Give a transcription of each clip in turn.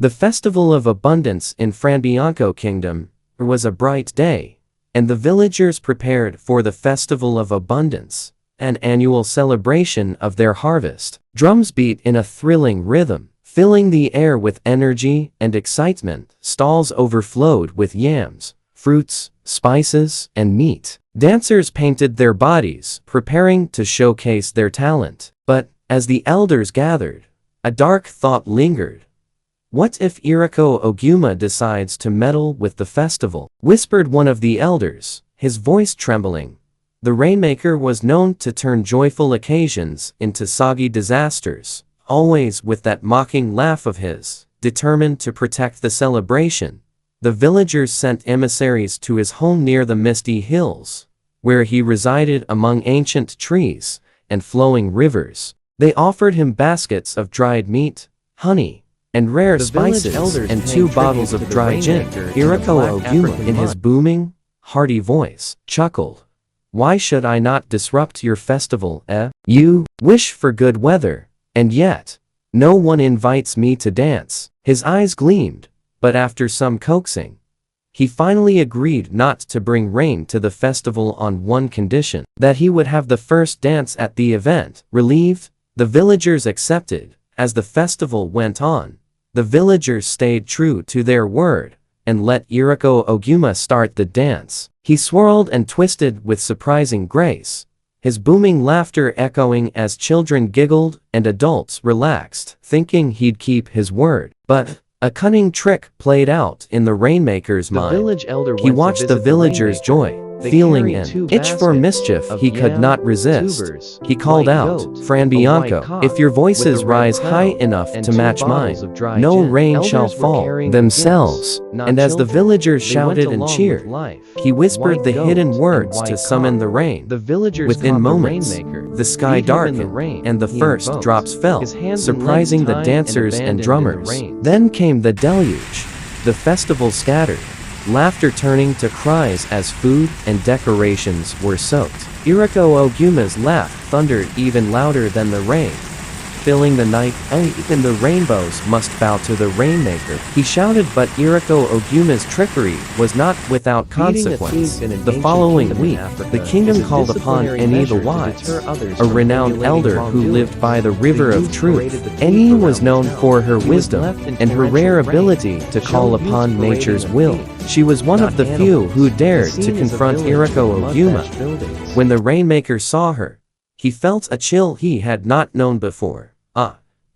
The festival of abundance in Frabianco kingdom was a bright day, and the villagers prepared for the festival of abundance, an annual celebration of their harvest. Drums beat in a thrilling rhythm, filling the air with energy and excitement. Stalls overflowed with yams, fruits, spices, and meat. Dancers painted their bodies, preparing to showcase their talent. But, as the elders gathered, a dark thought lingered. What if Iroko Oguma decides to meddle with the festival? Whispered one of the elders, his voice trembling. The Rainmaker was known to turn joyful occasions into soggy disasters, always with that mocking laugh of his. Determined to protect the celebration, the villagers sent emissaries to his home near the misty hills, where he resided among ancient trees and flowing rivers. They offered him baskets of dried meat, honey, and rare spices, and 2 bottles of dry gin. Iroko Oguma, in his booming, hearty voice, chuckled. Why should I not disrupt your festival, eh? You wish for good weather, and yet, no one invites me to dance. His eyes gleamed, but after some coaxing, he finally agreed not to bring rain to the festival on one condition, that he would have the first dance at the event. Relieved, the villagers accepted. As the festival went on, the villagers stayed true to their word and let Iroko Oguma start the dance. He swirled and twisted with surprising grace, his booming laughter echoing as children giggled and adults relaxed, thinking he'd keep his word. But a cunning trick played out in the Rainmaker's mind. He watched the villagers' joy, feeling an itch for mischief he could not resist. He called out, Frabianco, if your voices rise high enough to match mine, no rain shall fall themselves. And as the villagers shouted and cheered, he whispered the hidden words to summon the rain. Within moments, the sky darkened, and the first drops fell, surprising the dancers and drummers. Then came the deluge. The festival scattered, laughter turning to cries as food and decorations were soaked. Iroko Oguma's laugh thundered even louder than the rain, filling the night. Even the rainbows must bow to the Rainmaker, he shouted. But Iroko Oguma's trickery was not without consequence. The following week, the kingdom called upon Eni the Wise, a renowned elder who lived by the river of truth. Eni was known for her wisdom and her rare ability to call upon nature's will. She was one of the few who dared to confront Iroko Oguma. When the Rainmaker saw her, he felt a chill he had not known before.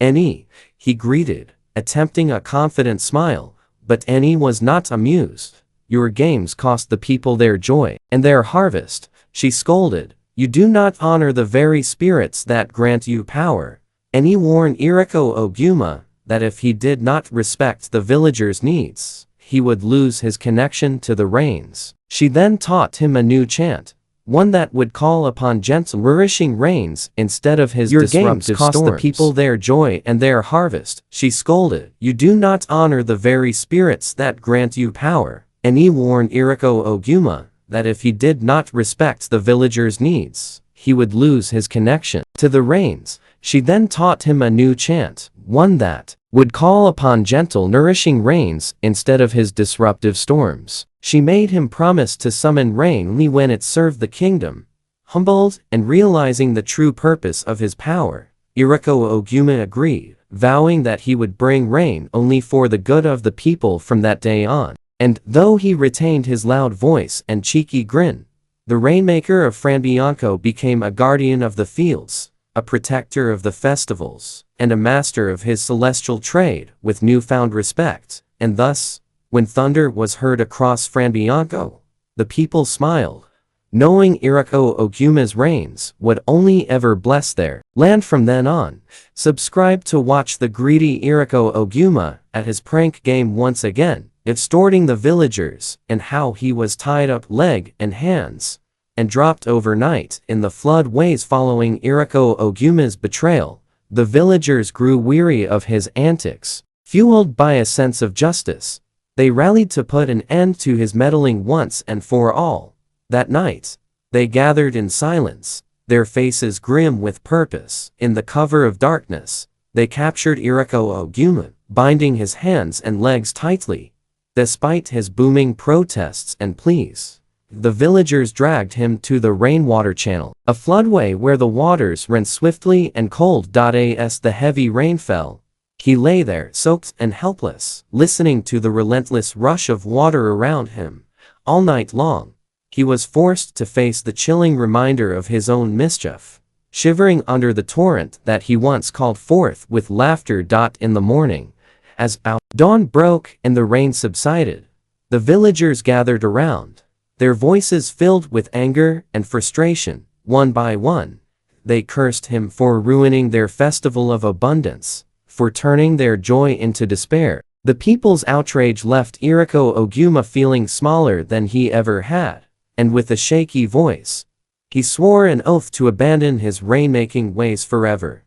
Eni, he greeted, attempting a confident smile, but Eni was not amused. Your games cost the people their joy and their harvest, she scolded. You do not honor the very spirits that grant you power. Eni warned Iroko Oguma that if he did not respect the villagers' needs, he would lose his connection to the rains. She then taught him a new chant, one that would call upon gentle, nourishing rains instead of his disruptive storms. Your games cost the people their joy and their harvest, she scolded. You do not honor the very spirits that grant you power. Eni warned Iroko Oguma that if he did not respect the villagers' needs, he would lose his connection to the rains. She then taught him a new chant, one that would call upon gentle, nourishing rains instead of his disruptive storms. She made him promise to summon rain only when it served the kingdom. Humbled and realizing the true purpose of his power, Iroko Oguma agreed, vowing that he would bring rain only for the good of the people from that day on. And though he retained his loud voice and cheeky grin, the Rainmaker of Frabianco became a guardian of the fields, a protector of the festivals, and a master of his celestial trade with newfound respect. And thus, when thunder was heard across Frabianco, the people smiled, knowing Iroko Oguma's rains would only ever bless their land from then on. Subscribe to watch the greedy Iroko Oguma at his prank game once again, extorting the villagers, and how he was tied up leg and hands and dropped overnight in the flood waves following Iroko Oguma's betrayal. The villagers grew weary of his antics. Fueled by a sense of justice, they rallied to put an end to his meddling once and for all. That night, they gathered in silence, their faces grim with purpose. In the cover of darkness, they captured Iroko Oguma, binding his hands and legs tightly. Despite his booming protests and pleas, the villagers dragged him to the rainwater channel, a floodway where the waters ran swiftly and cold. As the heavy rain fell, he lay there soaked and helpless, listening to the relentless rush of water around him. All night long, he was forced to face the chilling reminder of his own mischief, shivering under the torrent that he once called forth with laughter. In the morning, as dawn broke and the rain subsided, the villagers gathered around, their voices filled with anger and frustration. One by one, they cursed him for ruining their festival of abundance, for turning their joy into despair. The people's outrage left Iroko Oguma feeling smaller than he ever had, and with a shaky voice, he swore an oath to abandon his rainmaking ways forever.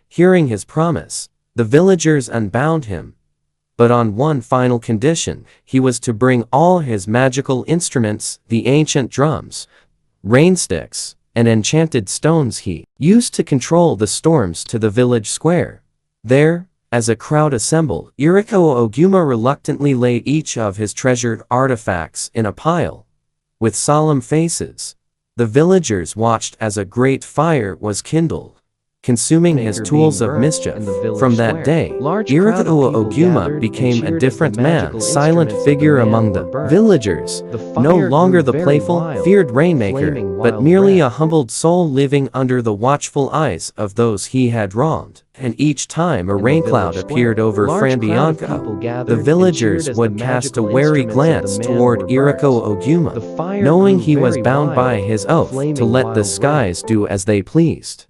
Hearing his promise, the villagers unbound him, but on one final condition: he was to bring all his magical instruments, the ancient drums, rain sticks, and enchanted stones he used to control the storms, to the village square. There, as a crowd assembled, Iroko Oguma reluctantly laid each of his treasured artifacts in a pile. With solemn faces, the villagers watched as a great fire was kindled, consuming his tools of mischief. From that day, Iroko Oguma became a different man, silent figure among the villagers, no longer the playful, feared Rainmaker, but merely a humbled soul living under the watchful eyes of those he had wronged. And each time a rain cloud appeared over Frabianco, the villagers would cast a wary glance toward Iroko Oguma, knowing he was bound by his oath to let the skies do as they pleased.